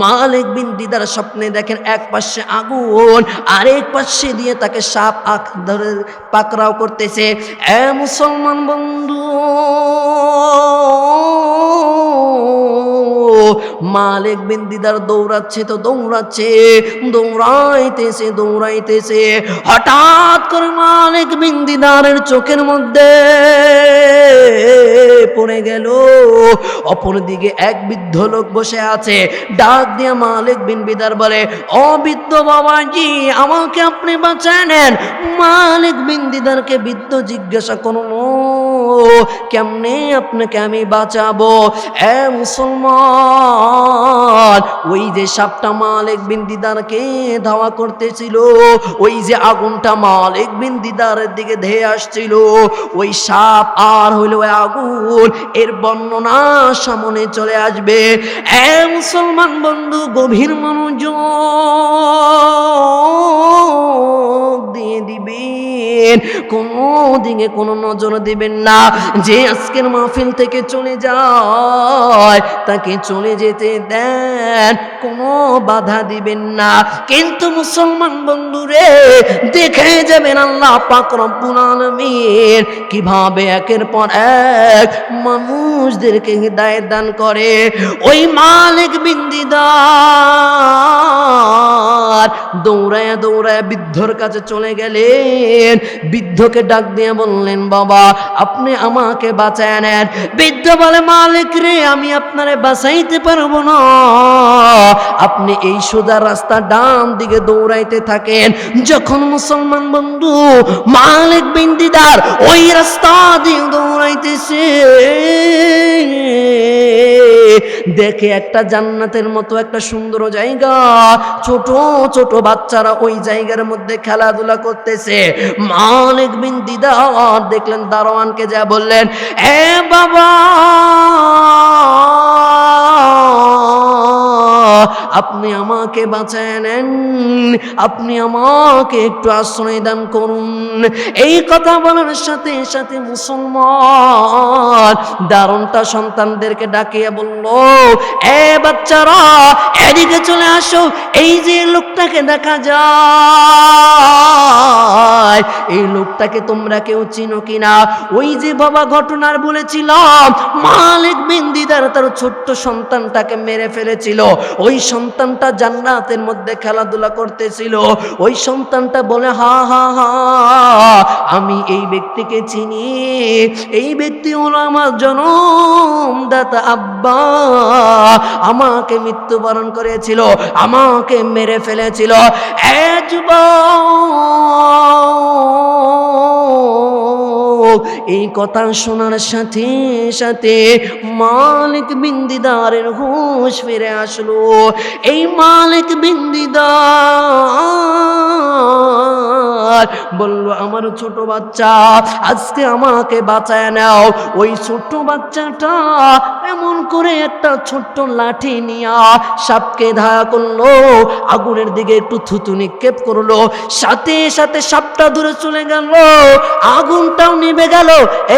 মালিক বিন দিদার স্বপ্নে দেখেন এক পাশে আগুন, আরেক পাশে দিয়ে তাকে সাপ ধরে পাকড়াও করতেছে। এ মুসলমান বন্ধু, মালিক বিন দিদার দৌড়াচ্ছে তো দৌড়াচ্ছে, দৌড়াইতেছে। হঠাৎ করে মালিক বিন দিদারের চোখের মধ্যে পড়ে গেল, অপরদিকে এক বৃদ্ধ লোক বসে আছে। ডাক দিয়ে মালিক বিন দিদার বলে, ও বৃদ্ধ বাবাজি, আমাকে আপনি বাঁচায় নেন। মালিক বিন দিদারকে বৃদ্ধ জিজ্ঞাসা করলো, কেমনে আপনাকে আমি বাঁচাবো? এ মুসলমান, ওই যে সাপটা মালিক বিন দিদারকে ধাওয়া করতেছিল, ওই যে আগুনটা মালিক বিন দিদারের দিকে ধেয়ে আসছিল, ওই সাপ আর হইলো আগুন, এর বর্ণনা সামনে চলে আসবে। এ মুসলমান বন্ধু, গভীর মনোযোগ দিয়ে দিবেন, কোনো দিকে কোনো নজর দিবেন না। যে আজকের মাহফিল থেকে চলে যায় তাকে চলে যেতে দেন, কোনো বাধা দিবেন না। কিন্তু মুসলমান বন্ধুরে, দেখে যাবেন আল্লাহ পাক রব্বুল আলামিন কিভাবে একের পর এক মানুষদেরকে হিদায়াত দান করে। ওই মালিক বিন দিদার দৌড়ায়া দৌড়ায়া বৃদ্ধর কাছে চলে গেলেন। বৃদ্ধকে ডাক দিয়ে বললেন, বাবা আপনি আমাকে বাঁচায় নেন। বৃদ্ধ বলে, মালিক রে, আমি আপনারে বাঁচাইতে পারবো না, আপনি এই সোজা রাস্তা ডান দিকে দৌড়াইতে থাকেন। যখন মুসলমান বন্ধু মালিক বিন দিদার ওই রাস্তা দিয়ে দৌড়াইতেছে, দেখে একটা জান্নাতের মতো একটা সুন্দর জায়গা, ছোট ছোট বাচ্চারা ওই জায়গার মধ্যে খেলাধুলা করতেছে। মালিক বিন দিদার দেখলেন, দারোয়ানকে যা বললেন, এ বাবা, আপনি আমাকে বাঁচায় নেন, আপনি আমাকে একটু আশ্রয় দান করুন। এই কথা বলার সাথে সাথে মুসলমান দারোয়ানটা সন্তানদেরকে ডাকিয়ে বলল, এ বাচ্চারা, এদিকে চলে আসো। এই যে লোকটাকে দেখা যায়, এই লোকটাকে তোমরা কেউ চিনো কিনা? ওই যে বাবা ঘটনার বলেছিলাম, মালিক বিন দিদার তার ছোট্ট সন্তানটাকে মেরে ফেলেছিল, ওই সন্তানটা জান্নাতের মধ্যে খেলাধুলা করতেছিল। ওই সন্তানটা বলে, হা হা হা, আমি এই ব্যক্তিকে চিনি, এই ব্যক্তি হলো আমার জনমদাতা আব্বা, আমাকে মৃত্যুবরণ করেছিল, আমাকে মেরে ফেলেছিল। এ যুবক, এই কথা শোনার সাথে সাথে মালিক বিন দিদারের হুঁশ ফিরে আসলো। এই মালিক বিন দিদার বলল, আমার ছোট বাচ্চা, আজকে আমাকে বাঁচায় নাও। ওই ছোট্ট বাচ্চাটা এমন করে একটা ছোট্ট লাঠি নিয়া সাপকে ধাওয়া করলো, আগুনের দিকে একটু থুতু নিক্ষেপ করলো, সাথে সাথে সাপটা দূরে চলে গেল, আগুনটাও নিভে গেল।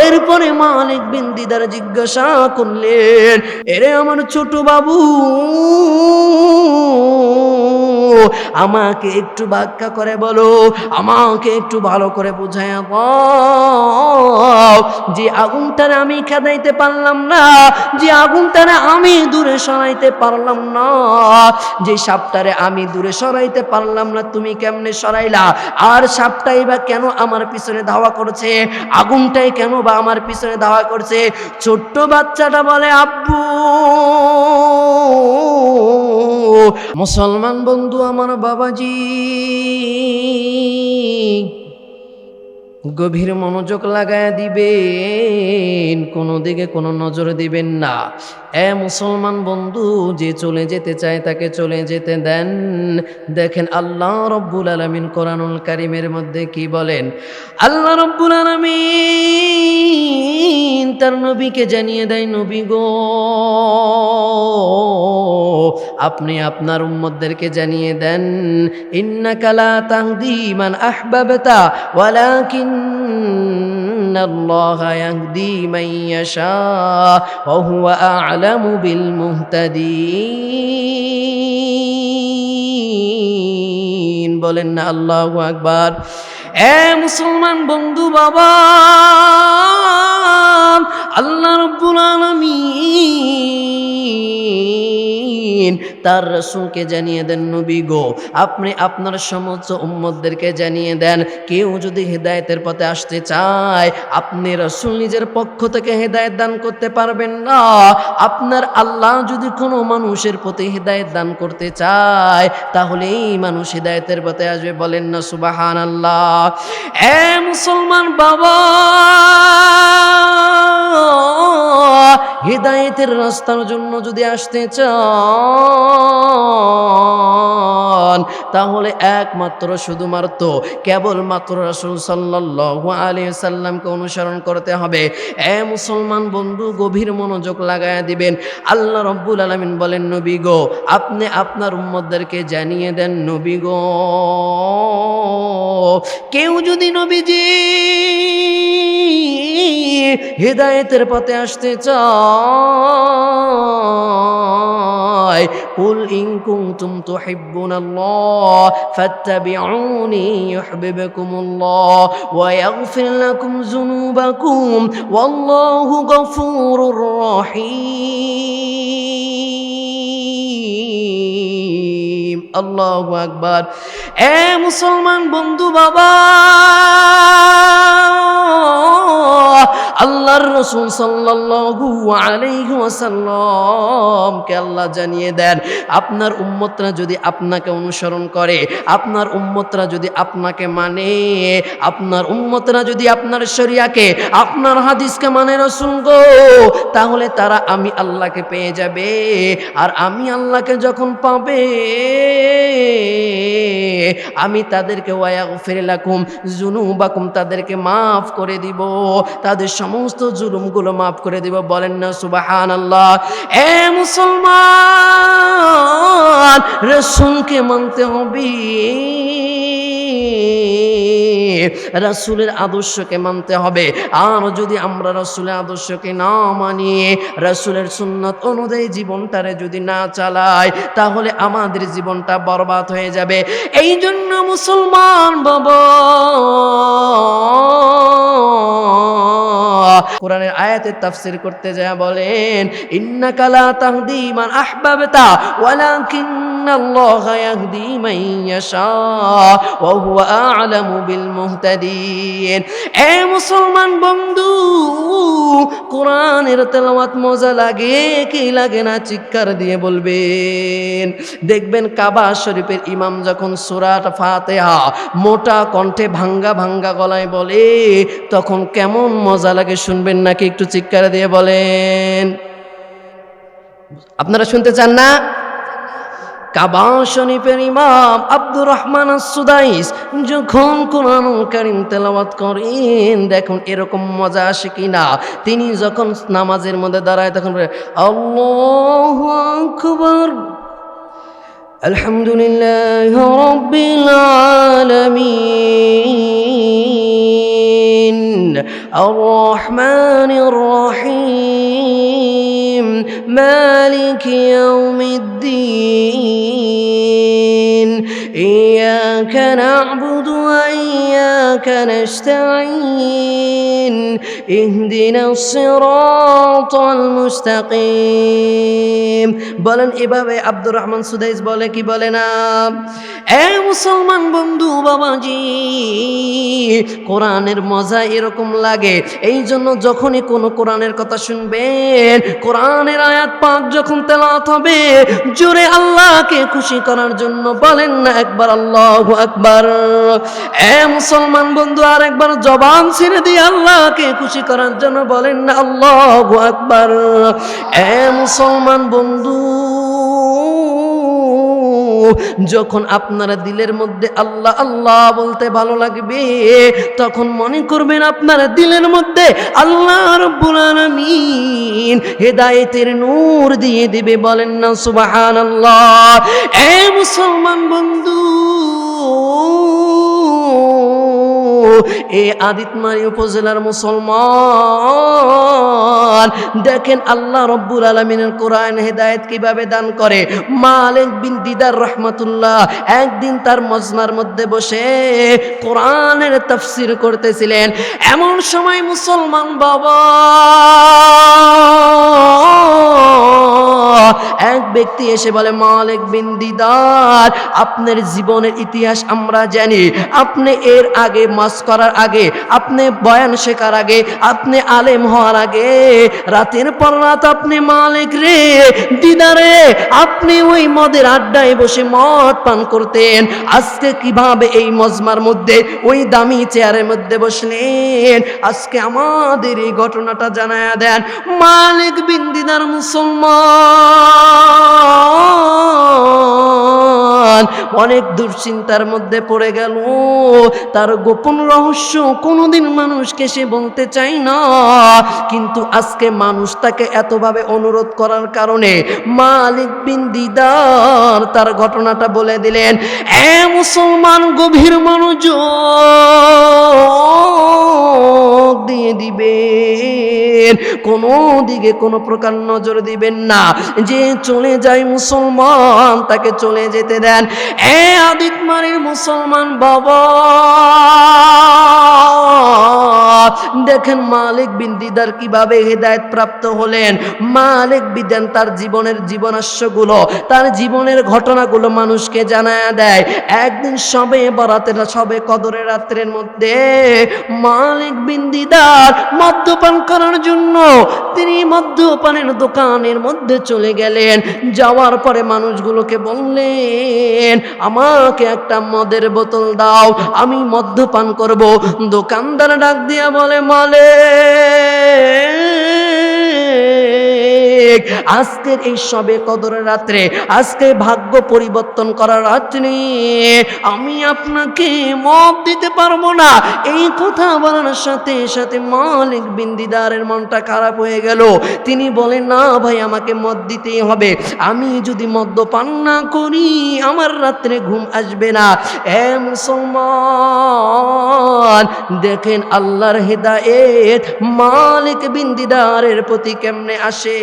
এরপরে মালিক বিন দিদার জিজ্ঞাসা করলেন, এরে আমার ছোট বাবু, আমাকে একটু ব্যাখ্যা করে বলো, আমাকে একটু ভালো করে বুঝাইয়া দাও, যে আগুনটারে আমি খেদাইতে পারলাম না, যে আগুনটারে আমি দূরে সরাইতে পারলাম না, যে সাপটারে আমি দূরে সরাইতে পারলাম না, তুমি কেমনে সরাইলা? আর সাপটাই বা কেন আমার পিছনে ধাওয়া করছে? আগুনটাই কেন বা আমার পিছনে ধাওয়া করছে? ছোট্ট বাচ্চাটা বলে, আব্বু। মুসলমান বন্ধু আমার, বাবাজি, গভীর মনোযোগ লাগায় দিবেন, কোনো দিকে কোনো নজর দিবেন না। এ মুসলমান বন্ধু, যে চলে যেতে চায় তাকে চলে যেতে দেন। দেখেন আল্লাহ রব্বুল আলামিন কোরআনুল কারীমের মধ্যে কি বলেন? আল্লাহ রব্বুল আলামিন তার নবীকে জানিয়ে দেয়, নবী গো, আপনি আপনার উম্মতদেরকে জানিয়ে দেন, ইন্নাকা লা তাহদি মান আহবাবতা ওয়ালাকিন্নাল্লাহা ইয়াহদি মান ইয়াশা ওয়া হুয়া আ'লামু বিল মুহতাদিন। বলেন না আল্লাহু আকবার। এ মুসলমান বন্ধু বাবা, আল্লাহ রাব্বুল আলামিন তার রাসূলকে জানিয়ে দেন, নবী গো আপনি আপনার সমস্ত উম্মতদেরকে জানিয়ে দেন, কেউ যদি হেদায়েতের পথে আসতে চায় আপনি রাসূল নিজের পক্ষ থেকে হেদায়েত দান করতে পারবেন না। আপনার আল্লাহ যদি কোনো মানুষের প্রতি হেদায়েত দান করতে চায় তাহলে এই মানুষ হেদায়েতের পথে আসবে, বলেন না সুবহানাল্লাহ। এ মুসলমান বাবা, হেদায়েতের রাস্তার জন্য যদি আসতে চান তাহলে একমাত্র শুধুমাত্র কেবলমাত্র রাসূল সাল্লাল্লাহু আলাইহি সাল্লামকে অনুসরণ করতে হবে। এ মুসলমান বন্ধু, গভীর মনোযোগ লাগায়া দিবেন। আল্লাহ রাব্বুল আলামিন বলেন, নবী গো আপনি আপনার উম্মতদেরকে জানিয়ে দেন, নবী গো কেউ যদি নবীজি হেদায়েতের পথে আসতে চায়, কুল ইন কুনতুম তুহিব্বুনাল্লাহ ফাত্তাবিউনি ইউহিব্বুকুমুল্লাহ ওয়া ইয়াগফির লাকুম যুনুবাকুম ওয়াল্লাহু গফুরুর রহিম। আল্লাহু আকবার। এ মুসলমান বন্ধু বাবা, আল্লাহর রাসূল সাল্লাল্লাহু আলাইহি ওয়াসাল্লামকে আল্লাহ জানিয়ে দেন, আপনার উম্মতরা যদি আপনাকে অনুসরণ করে, আপনার উম্মতরা যদি আপনাকে মানে, আপনার উম্মতরা যদি আপনার শরিয়াকে, আপনার হাদিসকে মানে রাসূল গো, তাহলে তারা আমি আল্লাহকে পেয়ে যাবে। আর আমি আল্লাহকে যখন পাবে আমি তাদেরকে ওয়ায়াগফির লাকুম যুনুবাকুম তাদেরকে মাফ করে দিব, তাদের সমস্ত জুলুমগুলো মাফ করে দিব, বলেন না সুবহানাল্লাহ। এ মুসলমান, রাসূলকে মানতে হবে, রাসূলের আদর্শকে মানতে হবে। আর যদি আমরা রাসূলের আদর্শকে না মানি, রাসূলের সুন্নাত অনুযায়ী জীবনটারে যদি না চালাই, তাহলে আমাদের জীবনটা বরবাদ হয়ে যাবে। এই জন্য মুসলমান বাবা, কোরআনের আয়াতের তাফসীর করতে যায় বলেন, ইন্নাকা লা তাহদি মান আহবাবতা ওয়ালাকিন্নাল্লাহা ইয়াহদি মান ইয়াশা ওয়া হুয়া আ'লামু বিল মুহতাদিন। এ মুসলমান বন্ধু, কোরআনের তেলাওয়াত মজা লাগে কি লাগে না চিৎকার দিয়ে বলবেন। দেখবেন কাবা শরীফের ইমাম যখন সূরা ফাতিহা মোটা কণ্ঠে ভাঙ্গা ভাঙ্গা গলায় বলে তখন কেমন মজা লাগে, শুনবেন নাকি? একটু চিৎকার দিয়ে বলেন। আপনারা শুনতে চান না? কাবা শরীফের ইমাম আব্দুর রহমান আস-সুদাইস যখন কোরআনুল কারীম তেলাওয়াত করেন দেখুন এরকম মজা আসে কিনা। তিনি যখন নামাজের মধ্যে দাঁড়ায় তখন বলে, আল্লাহু আকবার, আলহামদুলিল্লাহি রাব্বিল আলামিন, আর রহমানির রহিম, মালিকি ইয়াউমিদ্দিন, ইয়াকা না'বুদু ওয়া ইয়াকা নাস্তাঈন, ইহদিনাস সিরাতাল মুস্তাকিম। বলেন এভাবে আব্দুর রহমান সুদাইস বলে কি বলে না? এ মুসলমান বন্ধু বাবাজি, কোরআনের মজা এরকম লাগে। এই জন্য যখনই কোনো কোরআনের কথা শুনবেন, কোরআনের আয়াত পাক যখন তেলাওয়াত হবে, জোরে আল্লাহকে খুশি করার জন্য বলেন না একবার আল্লাহু আকবার। এ মুসলমান বন্ধু, আর একবার জবান ছেড়ে দিয়ে আল্লাহকে খুশি করার জন্য বলেন না আল্লাহু আকবার। এ মুসলমান বন্ধু, যখন আপনারা দিলের মধ্যে আল্লাহ আল্লাহ বলতে ভালো লাগবে, তখন মনে করবেন আপনারা দিলের মধ্যে আল্লাহ রাব্বুল আলামিন হেদায়েতের নূর দিয়ে দিবে, বলেন না সুবহানাল্লাহ। এ মুসলমান বন্ধু, এ আদিতমারি উপজেলার মুসলমান, দেখেন আল্লাহ রব্বুল আলামিনের কোরআন হেদায়েত কিভাবে দান করে। মালিক বিন দিদার রহমাতুল্লাহ একদিন তার মজমার মধ্যে বসে কোরআনের তাফসীর করতেছিলেন। এমন সময় মুসলমান বাবা এক ব্যক্তি এসে বলে, মালিক বিন দিদার, আপনার জীবনের ইতিহাস আমরা জানি। আপনি এর আগে মাস করার আগে, আপনি বয়ান শেখার আগে, আপনি আলেম হওয়ার আগে রাতের পর রাত আপনি মালিক রে দিদারে আপনি ওই মদের আড্ডায় বসে মদ পান করতেন। আজকে কিভাবে এই মজমার মধ্যে ওই দামি চেয়ারের মধ্যে বসলেন? আজকে আমাদের এই ঘটনাটা জানায়া দেন। মালিক বিন দিদার মুসলমান অনেক দুশ্চিন্তার মধ্যে পড়ে গেল। তার গোপন রহস্য কোনোদিন মানুষকে সে বলতে চায় না, কিন্তু আজকে মানুষ তাকে এতভাবে অনুরোধ করার কারণে মালিক বিন দিদার তার ঘটনাটা বলে দিলেন। এ মুসলমান, গভীর মনোযোগ দিয়ে দিবেন, কোনো দিকে কোনো প্রকার নজর দিবেন না। যে চলে যায় মুসলমান তাকে চলে যেতে দেন। এ আদিতমারির মুসলমান বাবা, দেখেন মালিক বিন দিদার কিভাবে হেদায়েত প্রাপ্ত হলেন। মালিক বিন তার জীবনের জীবনাস্যগুলো, তার জীবনের ঘটনাগুলো মানুষকে জানায়া দেয়। একদিন সবে বরাতের, সবে কদরের রাত্রের মধ্যে মালিক বিন দিদার মদ্যপান করার জন্য তিনি মদ্যপানের দোকানের মধ্যে চলে গেলেন। যাওয়ার পরে মানুষগুলোকে বললেন, আমাকে একটা মদের বোতল দাও, আমি মদ্যপান করব। দোকানদার ডাক দিয়া বলে, মালিক, আজকের এই সবে কদরের রাত্রে, আজকে ভাগ্য পরিবর্তন করার রাত্রে আমি আপনাকে মদ দিতে পারবো না। এই কথা বলার সাথে সাথে মালিক বিন দিদারের মনটা খারাপ হয়ে গেল। তিনি বলেন, না ভাই, আমাকে মদ দিতেই হবে। আমি যদি মদ্যপান না করি আমার রাত্রে ঘুম আসবে না। এ মুসলমান, দেখেন আল্লাহর হেদায়েত মালিক বিন দিদারের প্রতি কেমনে আসে।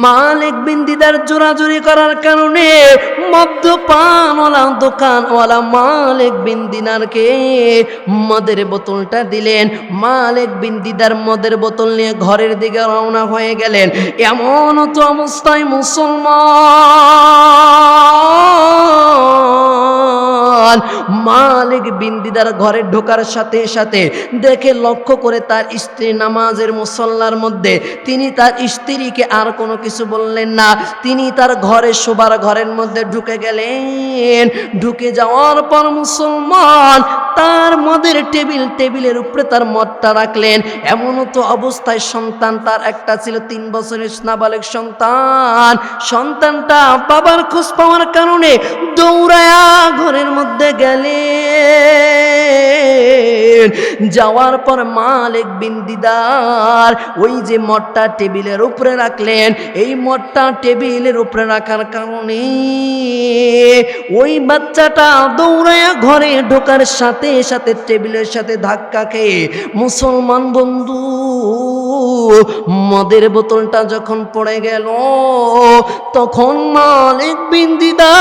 মালিক বিন দিদার জোরাজুরি করার কারণে মদ্যপানওয়ালা দোকানওয়ালা মালিক বিন দিদারকে মদের বোতলটা দিলেন। মালিক বিন দিদার মদের বোতল নিয়ে ঘরের দিকে রওনা হয়ে গেলেন। এমন তো অবস্থায় মুসলমান মালিক বিন দিদার ঘরে ঢোকার সাথে সাথে দেখে, লক্ষ্য করে তার স্ত্রী নামাজের মুসল্লার মধ্যে। তিনি তার স্ত্রীকে আর কোনো কিছু বললেন না, তিনি তার ঘরে শোবার ঘরের মধ্যে ঢুকে গেলেন। ঢুকে যাওয়ার পর মুসলমান তার মদের টেবিলের উপরে তার মদটা রাখলেন। এমন তো অবস্থায় সন্তান তার একটা ছিল, 3 বছরের নাবালক সন্তান। সন্তানটা বাবার খোঁজ পাওয়ার কারণে দৌড়ায়া ঘরের মধ্যে গেলেন। যাওয়ার পর মালিক বিন দিদার ওই যে মদটা টেবিলের উপরে রাখলেন, এই মদটা টেবিলের উপরে রাখার কারণে ওই বাচ্চাটা দৌড়ায়া ঘরে ঢোকার সাথে সাথে টেবিলের সাথে ধাক্কা খেয়ে, মুসলমান বন্ধু, মদের বোতলটা যখন পড়ে গেল তখন মালিক বিন দিদার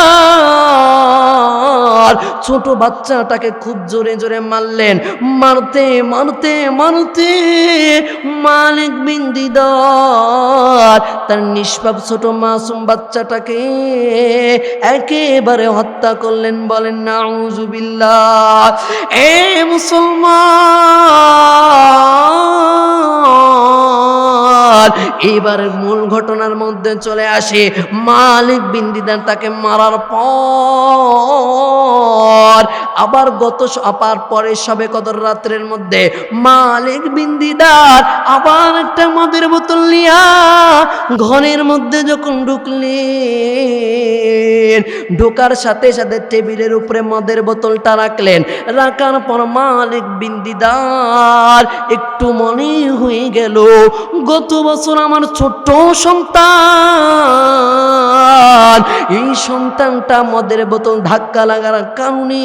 ছোট বাচ্চাটাকে খুব জোরে জোরে মারলেন। মারতে মারতে মারতে মালিক বিন দিদার তার নিষ্পাপ ছোট মাসুম বাচ্চাটাকে একেবারে হত্যা করলেন। বলেন নাউজুবিল্লাহ। এ মুসলমান, এবার মূল ঘটনার মধ্যে চলে আসে। মালিক বিন দিদার তাকে মারার পর আবার পরে সবে কদর রাত্রের মধ্যে মালিক বিন দিদার আবার একটা মদের বোতল নিয়া ঘরের মধ্যে যখন ঢুকলেন, ঢোকার সাথে সাথে টেবিলের উপরে মদের বোতলটা রাখলেন। রাখার পর মালিক বিন দিদার একটু মনে হয়ে গেল, গত বছর আমার ছোট্ট সন্তান, এই সন্তান সন্তানটা মদের বোতল ধাক্কা লাগার কারণে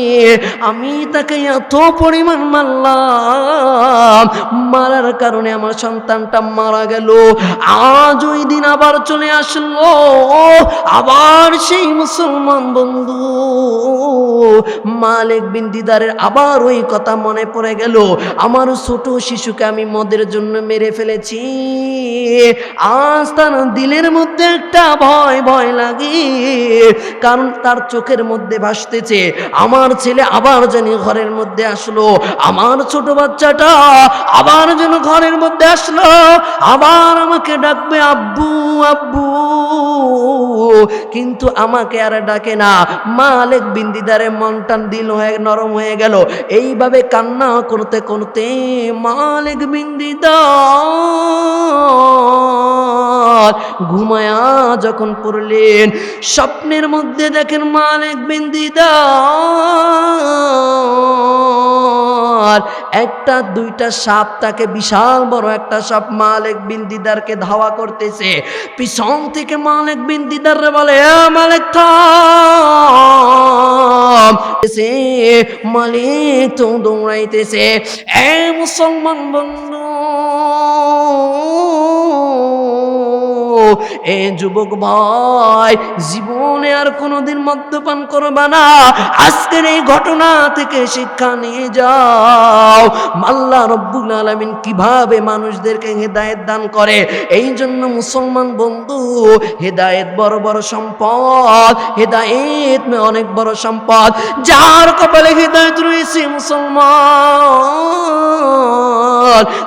আমি তাকে এত পরিমাণ মারলাম, মারার কারণে আমার সন্তানটা মারা গেল। আজ ওই দিন আবার চলে আসলো, আবার সেই মুসলমান বন্ধু মালিক বিন দিদারের আবার ওই কথা মনে পড়ে গেল, আমার ছোট শিশুকে আমি মদের জন্য মেরে ফেলেছি। আজ তার দিলের মধ্যে একটা ভয় ভয় লাগে, কারণ তার চোখের মধ্যে ভাসতেছে আমার ছেলে আবার যেন ঘরের মধ্যে আসলো, আমার ছোট বাচ্চাটা আবার যেন ঘরের মধ্যে আসলো, আবার আমাকে ডাকবে আব্বু আব্বু, কিন্তু আমাকে আর ডাকে না। মালিক বিন দিদারের মনটা দিল হয়ে নরম হয়ে গেল। এইভাবে কান্না করতে করতে মালিক বিন দিদার ঘুমায়া যখন পড়লেন, স্বপ্নের মধ্যে দেখেন মালিক বিন দিদার একটা দুইটা সাপ, তাকে বিশাল বড় একটা সাপ মালিক বিন দিদারকে ধাওয়া করতেছে। পিছন থেকে মালিক বিন দিদার বলে, মালিক থাম। মালিক তো দৌড়াইতেছে। এ মুসলমান বন্ধু, এ যুবক ভাই, জীবনে আর কোনোদিন মদ্যপান করবা না। আজকের এই ঘটনা থেকে শিক্ষা নিয়ে যাও আল্লাহ রব্বুল আলামিন কিভাবে মানুষদেরকে হেদায়েত দান করে। এই জন্য মুসলমান বন্ধু, হেদায়েত বড় বড় সম্পদ, হেদায়েত অনেক বড় সম্পদ। যার কপালে হেদায়েত রয়েছে মুসলমান,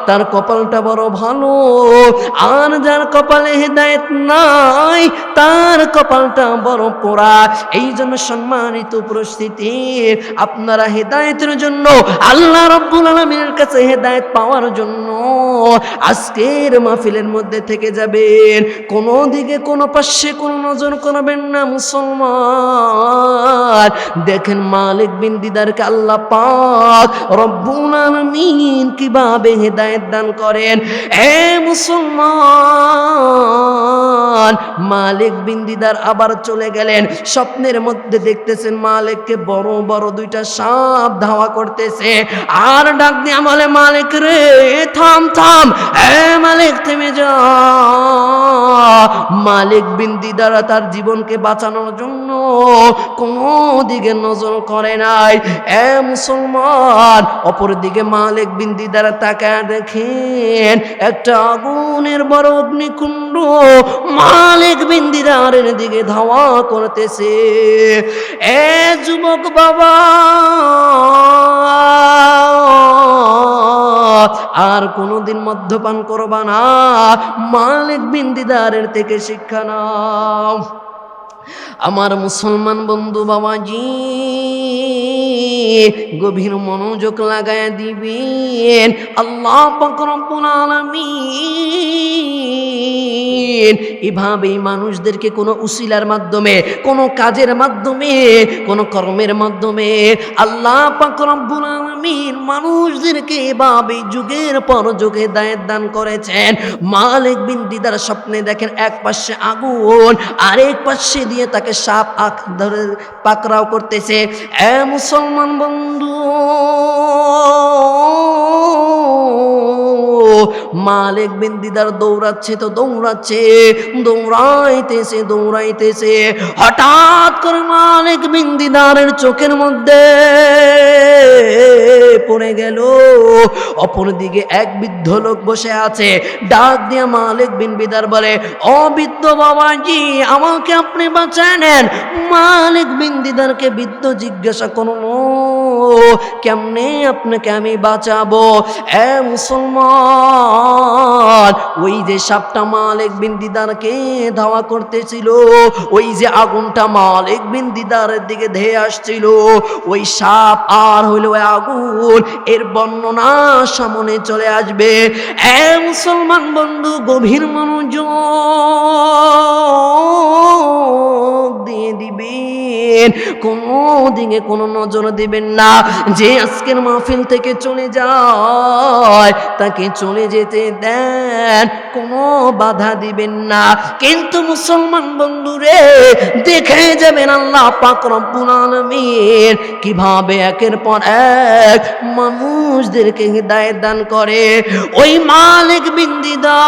তার কপালটা বড় ভালো। আর যার কপালে হেদায়েত নাই, তার কপালটা বড় পোড়া। এই জন্য সম্মানিত উপস্থিতি, আপনারা হেদায়েতের জন্য, আল্লাহ রাব্বুল আলামিনের কাছে হেদায়েত পাওয়ার জন্য আজকের মাহফিলের মধ্যে থেকে যাবেন। কোনো দিকে কোনো পাশে কোনো নজর করবেন না মুসলমান। দেখেন মালিক বিন দিদারকে আল্লাহ পাক রব্বুল আলামিন কিভাবে হেদায়েত দান করেন। এ মুসলমান, মালিক বিন দিদার আবার চলে গেলেন। স্বপ্নের মধ্যে দেখতেছেন মালিককে বড় বড় দুইটা সাপ ধাওয়া করতেছে। আর ডাক দিয়ে বলে, মালিক রে থাম থাম, এ মালিক থেমে যা। মালিক বিন দিদার তার জীবনকে বাঁচানোর জন্য কোনো দিকে নজর করে নাই। এ মুসলমান, অপর দিকে মালিক বিন দিদার তাকায় দেখেন একটা আগুনের বড় অগ্নিকুণ্ড মালিক বিন দিদারের দিকে ধাওয়া করতেছে। এ যুবক বাবা, আর কোনোদিন মদ্যপান করবা না। মালিক বিন দিদারের থেকে শিক্ষা নাও। আমার মুসলমান বন্ধু বাবাজি, গভীর মনোযোগ লাগায় দিবেন। আল্লাহ পাক রব্বুল আলামিন এভাবেই মানুষদেরকে কোনো উসিলার মাধ্যমে, কোনো কাজের মাধ্যমে, কোনো কর্মের মাধ্যমে আল্লাহ পাক রব্বুল আলামিন মানুষদেরকে এভাবে যুগের পর যুগে হেদায়েত দান করেছেন। মালিক বিন দিদার স্বপ্নে দেখেন এক পাশে আগুন, আরেক পাশে দিয়ে তাকে সাপ ধরে পাকড়াও করতেছে। এ মুসলমান বন্ধু, মালিক বিন দিদার দৌড়াচ্ছে তো দৌড়াচ্ছে, দৌড়াইতেছে দৌড়াইতেছে। হঠাৎ করে মালিক বিন দিদারের চোখের মধ্যে পড়ে গেল, অপরদিকে এক বৃদ্ধ লোক বসে আছে। ডাক দিয়ে মালিক বিন দিদার বলে, ও বৃদ্ধ বাবাজি, আমাকে আপনি বাঁচায় নেন। মালিক বিন দিদারকে বৃদ্ধ জিজ্ঞাসা করলো, কেমনে আপনাকে আমি বাঁচাবো? এ মুসলমান, ওই যে সাপটা মালিক বিন দিদারকে ধাওয়া করতেছিল, ওই যে আগুনটা মালিক বিন দিদারের দিকে ধেয়ে আসছিল, ওই সাপ আর হইল ওই আগুন, এর বর্ণনা সামনে চলে আসবে। এ মুসলমান বন্ধু, গভীর মনোযোগ দিয়ে দিবেন, কোনো দিকে কোনো নজর দিবেন না। যে আজকের মাহফিল থেকে চলে যায় তাকে চলে যেতে দেন, কোনো বাধা দিবেন না। কিন্তু মুসলমান বন্ধুরে দেখেন যাবেন আল্লাহ পাক রব্বুল আলামিন কিভাবে একের পর এক মানুষদেরকে হিদায়াত দান করে। ওই মালিক বিন দিদার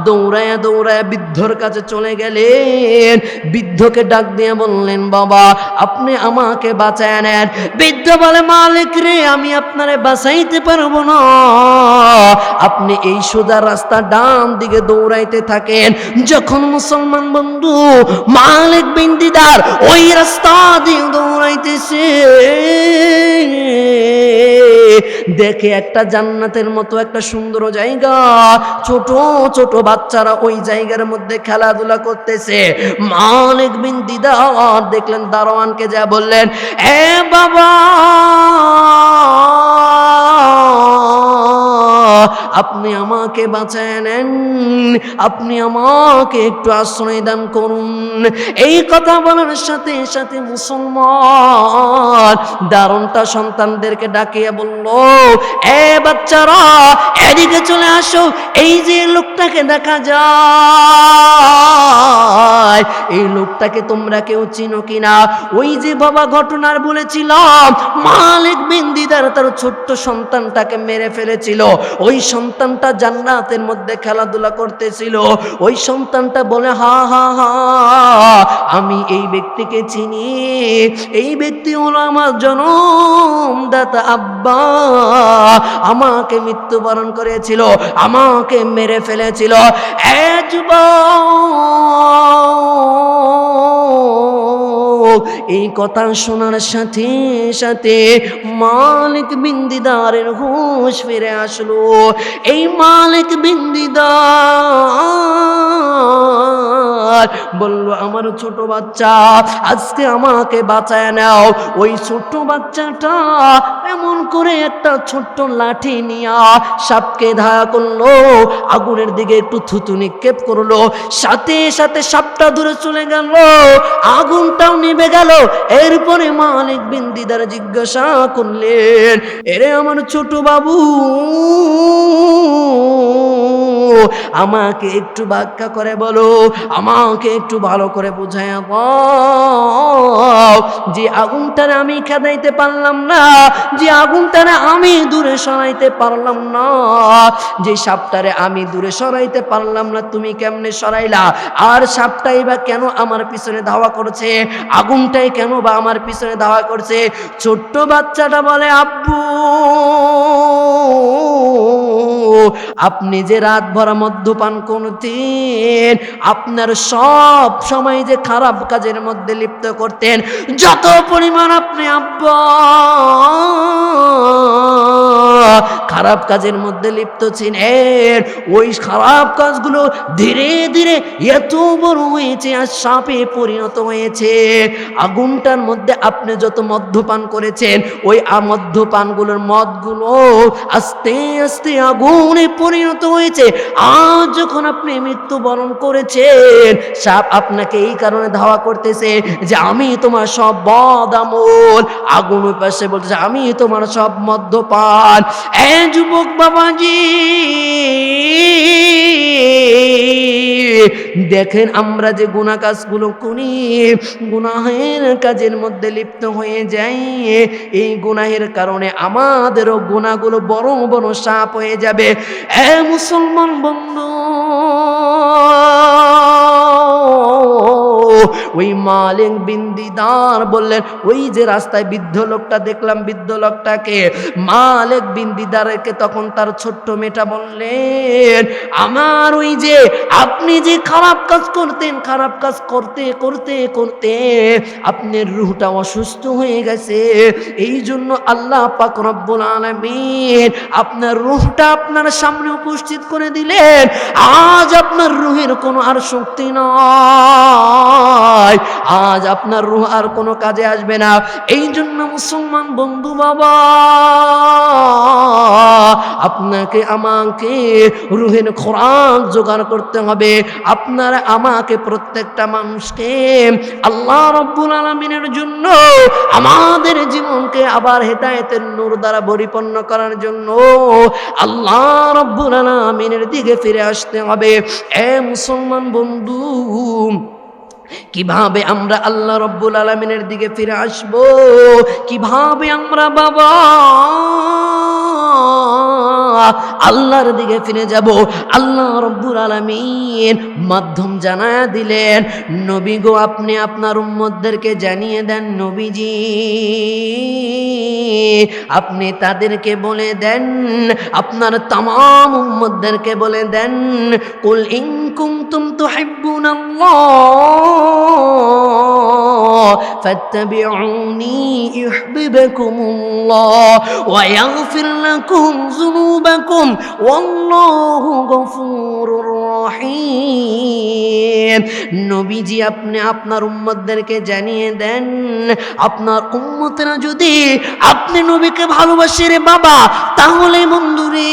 দৌড়ায়া দৌড়ায়া বৃদ্ধর কাছে চলে গেলেন। বৃদ্ধকে ডাক দিয়ে বললেন, বাবা আপনি আমাকে বাঁচায় নেন। বৃদ্ধ বলে, মালিক রে, আমি আপনারে বাঁচাইতে পারবো না, আপনি এই সোজা রাস্তা ডান দিকে দৌড়াইতে থাকেন। যখন মুসলমান বন্ধু মালিক বিন দিদার ওই রাস্তা দিয়ে দৌড়াইতেছে, দেখে একটা জান্নাতের মতো একটা সুন্দর জায়গা, ছোট ছোট বাচ্চারা ওই জায়গার মধ্যে খেলাধুলা করতেছে। মালিক বিন দিদার দেখলেন, দারোয়ানকে যা বললেন, এ বাবা আপনি আমাকে বাঁচায় নেন, আপনি আমাকে একটু আশ্রয় দান করুন। এই কথা বলার সাথে সাথে মুসলমান দারোয়ানটা সন্তানদেরকে ডাকিয়ে বলল, এ বাচ্চারা এদিকে চলে আসো, এই যে লোকটাকে দেখা যায়, এই লোকটাকে তোমরা কেউ চিনো কিনা? ওই যে বাবা ঘটনার বলেছিলাম, মালিক বিন দিদার তার ছোট্ট সন্তানটাকে মেরে ফেলেছিল, ওই সন্তানটা জান্নাতের মধ্যে খেলাধুলা করতেছিল। ওই সন্তানটা বলে, হা হা হা, আমি এই ব্যক্তিকে চিনি, এই ব্যক্তি হলো আমার জনমদাতা আব্বা, আমাকে মৃত্যুবরণ করেছিল, আমাকে মেরে ফেলেছিল। এ যুবক, এই কথা শোনার সাথে সাথে মালিক বিন দিদারের হুঁশ ফিরে আসলো। এই মালিক বিন দিদার বলল, আমার ছোট বাচ্চা, আজকে আমাকে বাঁচায় নাও। ওই ছোট্ট বাচ্চাটা এমন করে একটা ছোট্ট লাঠি নিয়া সাপকে ধাওয়া করলো, আগুনের দিকে একটু থুতু নিক্ষেপ করলো, সাথে সাথে সাপটা দূরে চলে গেল, আগুনটাও নিভে গেল। এরপরে মালিক বিন দিদার জিজ্ঞাসা করলেন, এরে আমার ছোট বাবু, আমাকে একটু ব্যাখ্যা করে বলো, আমাকে একটু ভালো করে বুঝাইয়া দাও, যে আগুনটারে আমি খেদাইতে পারলাম না, যে আগুনটারে আমি দূরে সরাইতে পারলাম না, যে সাপটারে আমি দূরে সরাইতে পারলাম না, তুমি কেমনে সরাইলা? আর সাপটাই বা কেন আমার পিছনে ধাওয়া করছে? আগুনটাই কেন বা আমার পিছনে ধাওয়া করছে? ছোট্ট বাচ্চাটা বলে, আব্বু আপনি যে রাত ভরা মদ্যপান করতেন, আপনার সব সময় যে খারাপ কাজের মধ্যে লিপ্ত করতেন, যত পরিমাণ আপনি আব্বা খারাপ কাজের মধ্যে লিপ্ত ছিলেন, ওই খারাপ কাজগুলো ধীরে ধীরে এত বড় হয়েছে আর সাপে পরিণত হয়েছে। আগুনটার মধ্যে আপনি যত মদ্যপান করেছেন, ওই মদ্যপানগুলোর মদগুলো আস্তে আস্তে আগুনে পরিণত হয়েছে। আজ যখন আপনি মৃত্যুবরণ করেছেন, সাপ আপনাকে এই কারণে ধাওয়া করতেছে যে আমি তোমার সব বদ আমল, আগুন ওই পাশে বলতেছে আমি তোমার সব মদ্যপান। এ যুবক বাবাজি, দেখেন আমরা যে গুনাহ কাজগুলো করি, গুনাহের কাজের মধ্যে লিপ্ত হয়ে যাই, এই গুনাহের কারণে আমাদেরও গুনাহগুলো বড় বড় সাপ হয়ে যাবে। এ মুসলমান বন্ধু, ওই মালিক বিন দিদার বললেন, ওই যে রাস্তায় বৃদ্ধ লোকটা দেখলাম, বৃদ্ধ লোকটাকে মালিক বিন দিদারকে তখন তার ছোট্ট মেয়েটা বললেন, আমার ওই যে আপনি যে খারাপ কাজ করতেন, খারাপ কাজ করতে করতে করতে আপনার রূহটা অসুস্থ হয়ে গেছে, এই জন্য আল্লাহ পাক রব্বুল আলামিন আপনার রূহটা আপনার সামনে উপস্থিত করে দিলেন। আজ আপনার রূহের কোনো আর শক্তি নয়, আজ আপনার রূহ আর কোনো কাজে আসবে না। এই জন্য মুসলমান বন্ধু বাবা, আপনাকে আমাকে রূহের খোরাক জোগাড় করতে হবে। আপনারা আমাকে, প্রত্যেকটা মানুষকে আল্লাহ রব্বুল আলামিনের জন্য আমাদের জীবনকে আবার হেদায়েতের নূর দ্বারা পরিপূর্ণ করার জন্য আল্লাহ রব্বুল আলামিনের দিকে ফিরে আসতে হবে। এ মুসলমান বন্ধু, কিভাবে আমরা আল্লাহ রব্বুল আলামিনের দিকে ফিরে আসব, কিভাবে আমরা বাবা আল্লাহর দিকে ফিরে যাব। আল্লাহ রব্বুল আলামিন মাধ্যম জানায়া দিলেন, নবী গো আপনি আপনার উম্মতদেরকে জানিয়ে দেন, নবীজি আপনি তাদেরকে বলে দেন, আপনার তামাম উম্মতদেরকে বলে দেন, কুল ইন কুনতুম তুহিব্বুনাল্লাহ ফাত্তাবিউনি ইউহিব্বুকুমুল্লাহ ওয়া ইয়াগফির লাকুম যুনুবাকুম ওয়াল্লাহু গফুরুর রহিম। নবীজি আপনি আপনার উম্মতদেরকে জানিয়ে দেন, আপনার উম্মতেরা যদি আপনি নবীকে ভালোবাসে রে বাবা, তাহলে বন্ধুরে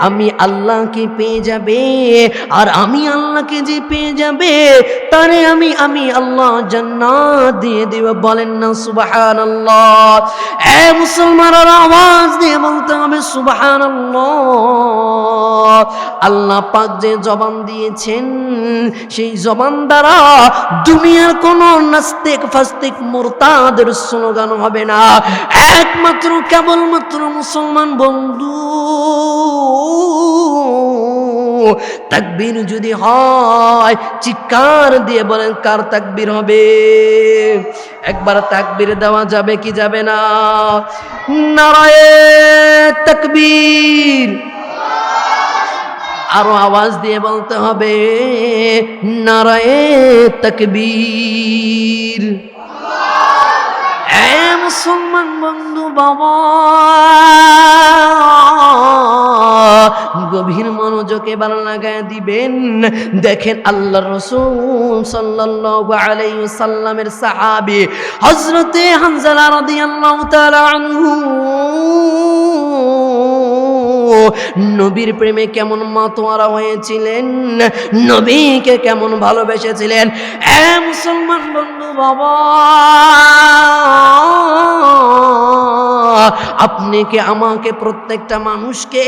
আমি আল্লাহকে পেয়ে যাবে, আর আমি আল্লাহকে যে পেয়ে যাবে তারে আমি আল্লাহ জান্নাত দিয়ে দেব। বলেন না সুবহানাল্লাহ। এ মুসলমানরা আওয়াজ দিয়ে বলতে হবে সুবহানাল্লাহ। আল্লাহ পাক যে জবান দিয়েছেন, সেই জবান দ্বারা দুনিয়ার কোন নাস্তিক ফাস্তিক মুরতাদের স্লোগান হবে না। একমাত্র কেবলমাত্র মুসলমান বন্ধু তাকবীর যদি হয়, চিৎকার দিয়ে বলেন কার তাকবীর হবে? একবার তাকবীর দেওয়া যাবে কি যাবে না? নারায়ে তাকবীর। আরো আওয়াজ দিয়ে বলতে হবে নারায়ে তাকবীর। এ মুসলমান বন্ধু বাবা, গভীর মনোযোগে এবার লাগায় দিবেন। দেখেন আল্লাহর রাসূল সাল্লাল্লাহু আলাইহি ওয়াসাল্লামের সাহাবী হযরতে হানজালা রাদিয়াল্লাহু তাআলা আনহু নবীর প্রেমে কেমন মাতোয়ারা হয়েছিলেন, নবীকে কেমন ভালোবেসেছিলেন। এ মুসলমান বন্ধু বাবা, আপনি কে আমাকে প্রত্যেকটা মানুষকে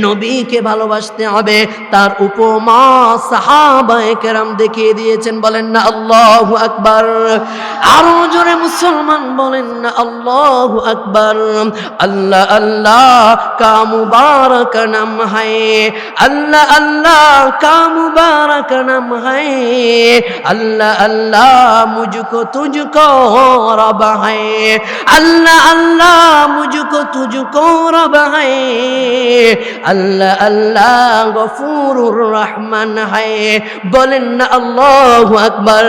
নবীকে ভালোবাসতে হবে। তার উপমা সাহাবায়ে কেরাম দেখিয়ে দিয়েছেন। বলেন না আল্লাহু আকবার। আরো জোরে মুসলমান বলেন না আল্লাহু আকবার। আল্লাহ আল্লাহ কা মুবারক নাম है, अल्लाह अल्लाह का मुबारक नाम है, अल्लाह अल्लाह मुझको तुझको रब है, अल्लाह अल्लाह मुझको तुझको रब है, अल्लाह अल्लाह गफूरुर रहमान है। बोलें ना अल्लाहु अकबर।